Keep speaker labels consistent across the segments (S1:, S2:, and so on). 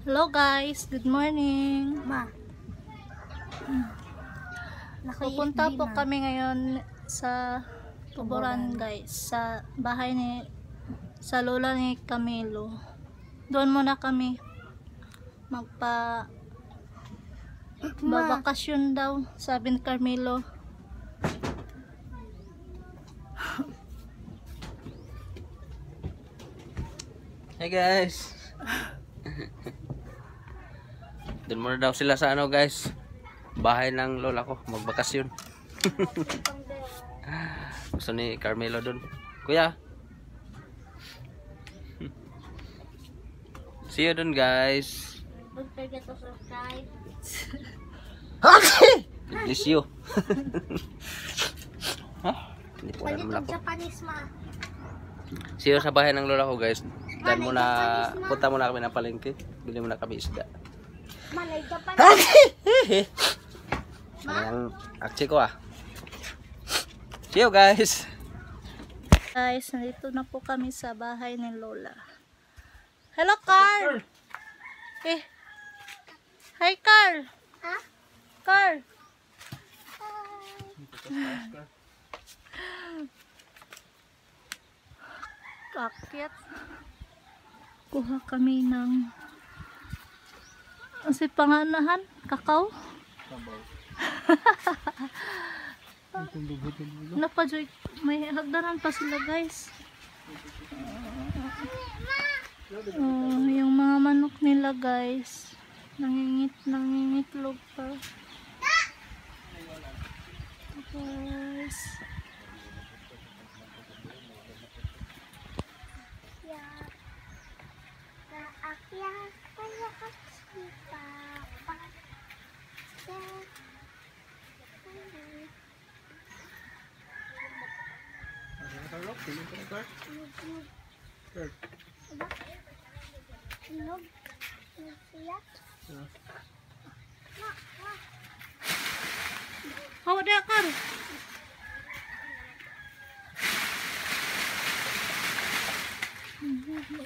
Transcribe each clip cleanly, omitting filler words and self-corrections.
S1: Hello guys, good morning.
S2: Ma.
S1: Pupunta po kami ngayon sa Tuburan guys, sa bahay sa lola ni Camilo. Doon muna kami babakasyon daw, sabi ni Camilo.
S3: Hey guys. Doon muna daw sila sa ano guys, bahay ng lola ko, magbakasyon. Gusto ni Carmelo doon. Kuya, see you doon guys.
S2: Don't forget to subscribe.
S3: God bless you. Hindi po
S2: Pwede
S3: alam
S2: itong
S3: ako.
S2: Japanese, ma.
S3: See you sa bahay ng lola ko guys. Dan
S2: Manay
S3: muna,
S2: Japanese, ma.
S3: punta muna kami ng palengke. Bili muna kami isda.
S2: Manay Japanese.
S3: Ayan, akchi ko ah. See you guys.
S1: Guys, nandito na po kami sa bahay ni Lola. Hello Carl. Hi Carl.
S2: Ha?
S1: Carl. Kakyat. Kuha kami ng kasi panganahan, kakao. Napajoy, may hagdanan pa sila guys. Yung mga manok nila guys, nangingitlog pa. Guys. Hawa dia Kar.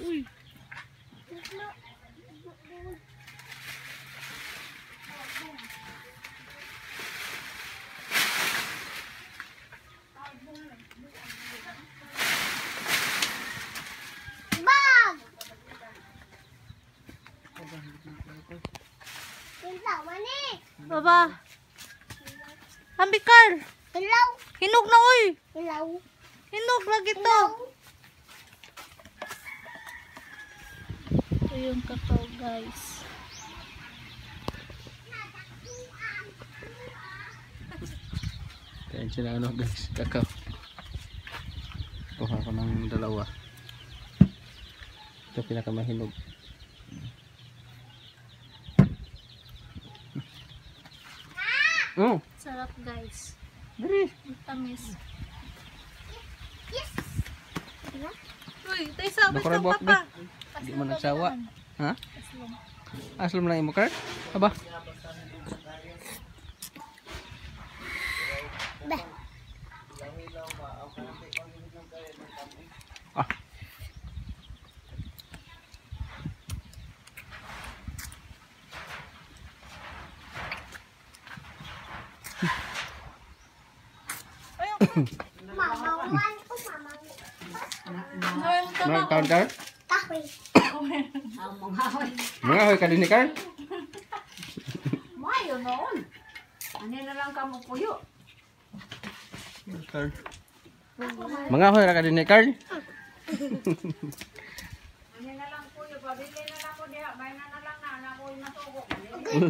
S1: Uy.
S2: Bag! Pinta, mani!
S1: Baba. Ambi Carl.
S2: Hello?
S1: Hinog na uy.
S2: Hello?
S1: Hinog lagi to. Ito yung kakao guys.
S3: Kain sila ano guys, kakao. Kuha ko ng dalawa. Ito pinakamahinog. Oh,
S1: Sarap guys.
S3: dali.
S1: Tamis.
S2: Yes!
S1: Uy, tayo sa
S3: Bako
S1: gusto
S3: ra
S1: pa
S3: buwak,
S1: pa.
S3: Di mo nagsawa. Ha?
S1: Aslong.
S3: Aslam lang imo card? Aba.
S2: Beh.
S3: Ah.
S2: Mamawan ko, mamawan.
S1: Ngayon ka
S3: Mga
S1: ba?
S3: card card?
S2: Kahoy.
S3: Mga hoy ka din ni card?
S4: Mayo noon. Ano na lang kamo puyo.
S3: Card. Mga hoy ra ka din ni card?
S4: Ano na lang puyo. Pabili na lang ko diha. Bay na lang na. Anak ko yung matugo.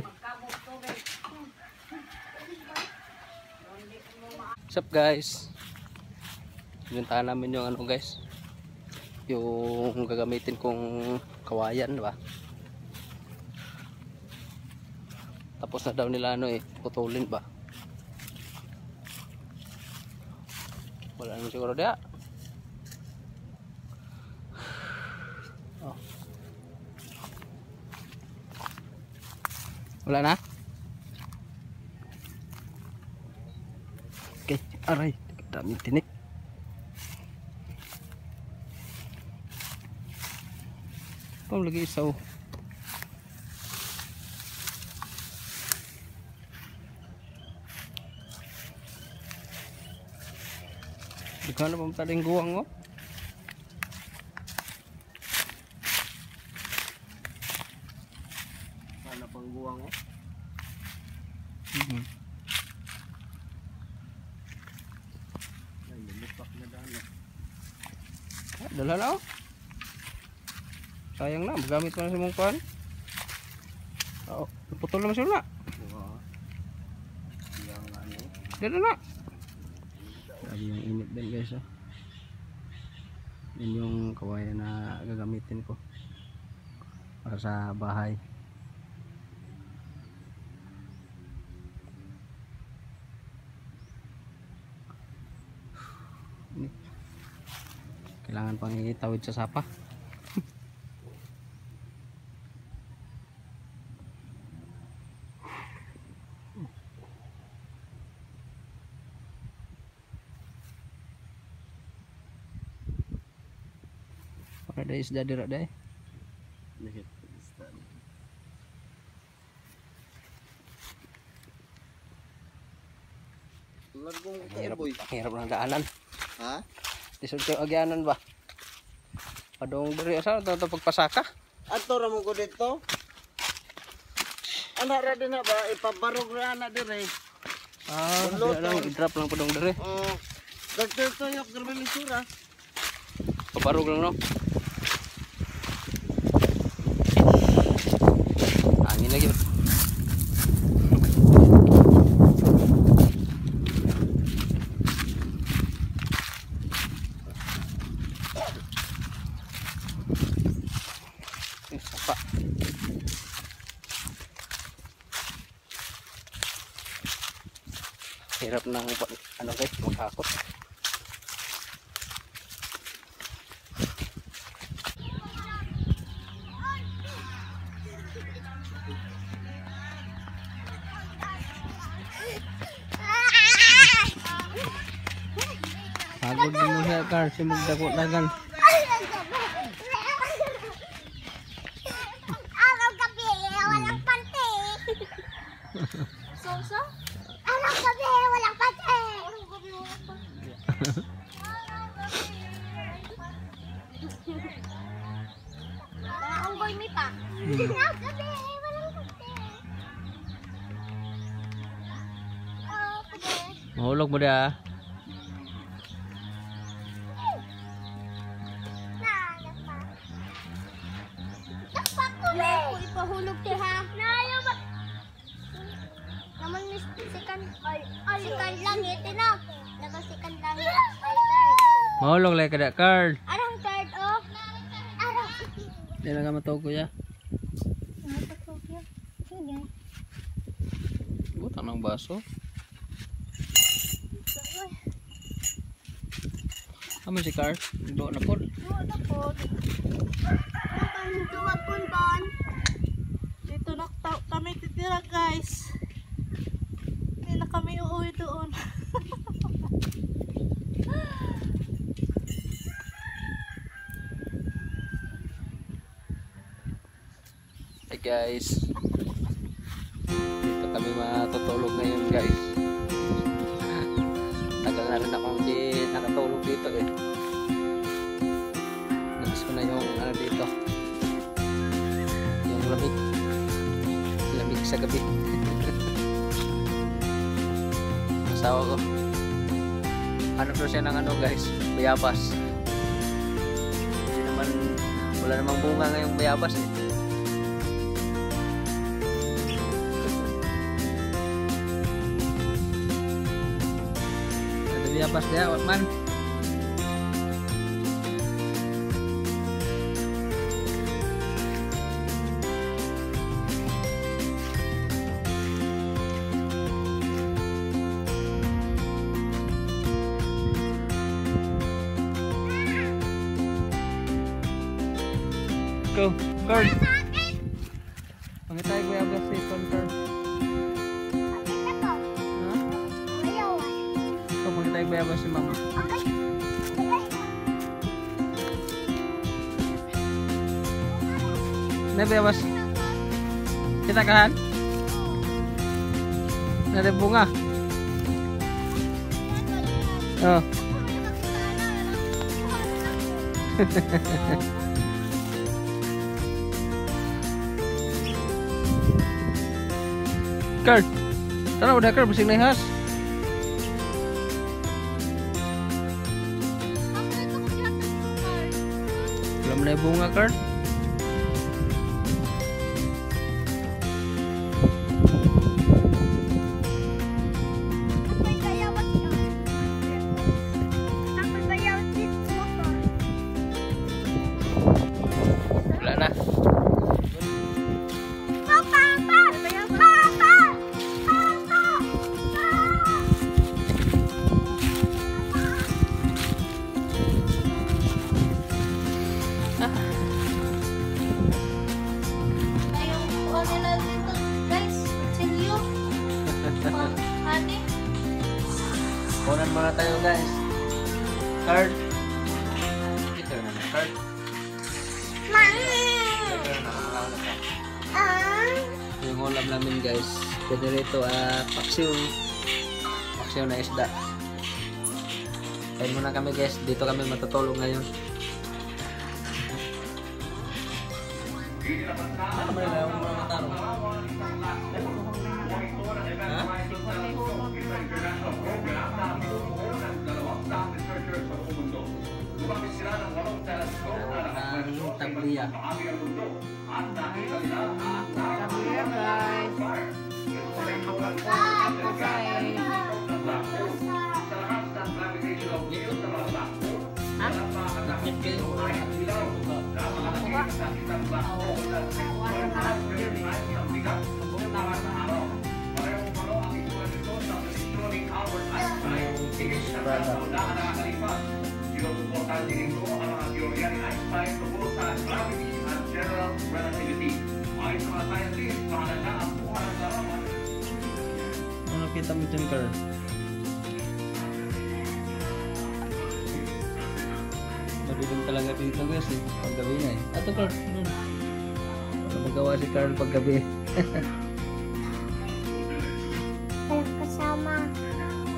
S4: Magkabog tubig.
S3: What's up guys? Pinuntahan namin yung ano guys, yung gagamitin kong kawayan, diba? Tapos na daw nila ano putulin ba? Wala naman siguro diya. Oh. Wala na? Okay, aray, daming tinik. Pang lagi isaw. Daghan na pa taling guwang mo. Ano pang guwang mo? Ay, lupak na daan. Dala na oh. Sayang na, magamit ko na sa mong kuhan. Oo, putol naman sila. Dala na. Grabe yung init din guys oh. Yun yung kawayan na gagamitin ko para sa bahay. Kailangan pang itawid sa sapa. Ada isda dira dai. Hirap ng daanan.
S5: Ha?
S3: Isod kayo agyanan ba? Padong diri asa to pagpasaka.
S5: Ato ra mo ko dito. Ana ra din na ba ipabarog ra na dire.
S3: Dira lang i-drop lang padong diri.
S5: Dagto yok grabe lisura.
S3: Pabarog lang no. Angin lagi. Sapa. Hirap nang ano guys, maghakot. Pagod mo siya kar, simog dako dagan.
S2: Araw gabi, walang pante.
S1: So?
S2: Araw gabi, walang pante. Ang boy mi pa. Araw gabi, walang pante.
S3: Mahulog mo dia.
S2: Ipahulog ti ha. Nayo ba? Naman sikan sikan langit na. Nakasikan langit.
S3: Mahulog lay kada card.
S2: Arang card oh. Arang.
S3: Di na ka matog ko ya.
S1: Sige.
S3: Butang ng baso. Amo si card. Do na pod.
S1: Wala po.
S2: Tuwag punton.
S1: Dito na kami titira guys. Hindi na kami uuwi doon.
S3: Hey guys. Dito kami matutulog ngayon guys. Tagal na rin akong di nakatulog dito eh. Namiss ko na yung ano dito. Yung lamig. Lamig sa gabi. Asawa ko. Ano to siya ng ano guys? Bayabas. Hindi naman, wala namang bunga ngayong bayabas eh. Bayabas dia, Otman. Go, Carl. Pangitay bayabas si Carl. Ha? Pangitay bayabas si Mama. Bayabas. Kita kan? Ada bunga. Oh. Carl, sana udah Carl bising nehas. Belum naik bunga Carl. Wala na. Kunan muna tayo guys. Card. Ito na card. Yung ulam namin guys. Pwede rito paksiw. Paksiw na isda. Kain muna kami guys. Dito kami matutulog ngayon. Ano ba nila yung mga matarong? Ha? Ang tabliya. Ano kita mo dyan, Carl? Madilim talaga dito guys eh. Paggabi na eh. Ato Carl. Ano magawa si Carl paggabi?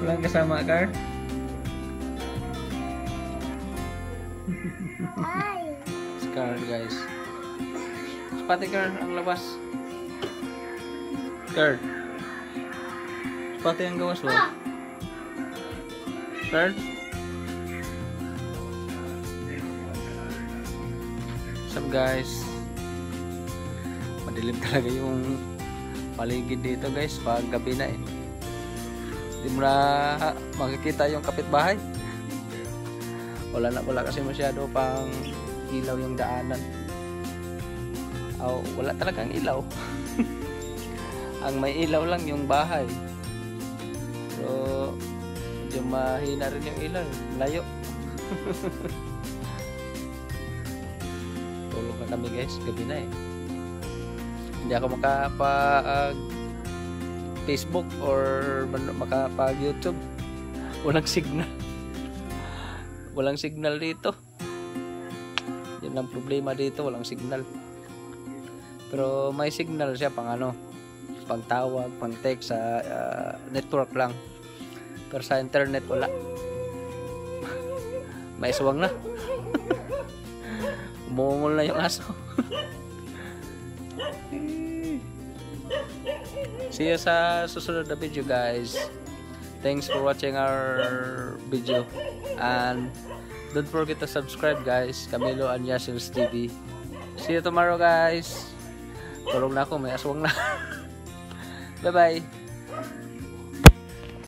S3: Walang kasama Carl? Si Carl guys. Pati Carl ang labas. Carl. Pati ang gawas mo. Carl. What's up guys? Madilim talaga yung paligid dito guys pag gabi na eh. Hindi mo na makikita yung kapitbahay. Wala kasi masyado pang ilaw yung daanan. Wala talagang ilaw. Ang may ilaw lang yung bahay. So medyo mahina rin yung ilaw. Layo. Tulog na kami guys, gabi na eh. Hindi ako makapag Facebook or makapag YouTube. Walang signal. Walang signal dito. Yun ang problema dito, walang signal. Pero may signal siya pang pang tawag, pang text sa network lang. Pero sa internet wala. May suwang na. Umungol na yung aso. See you sa susunod na video guys. Thanks for watching our video. And don't forget to subscribe guys. Camilo and Yashil's TV. See you tomorrow guys. Tulog na ako, may aswang na. Bye bye.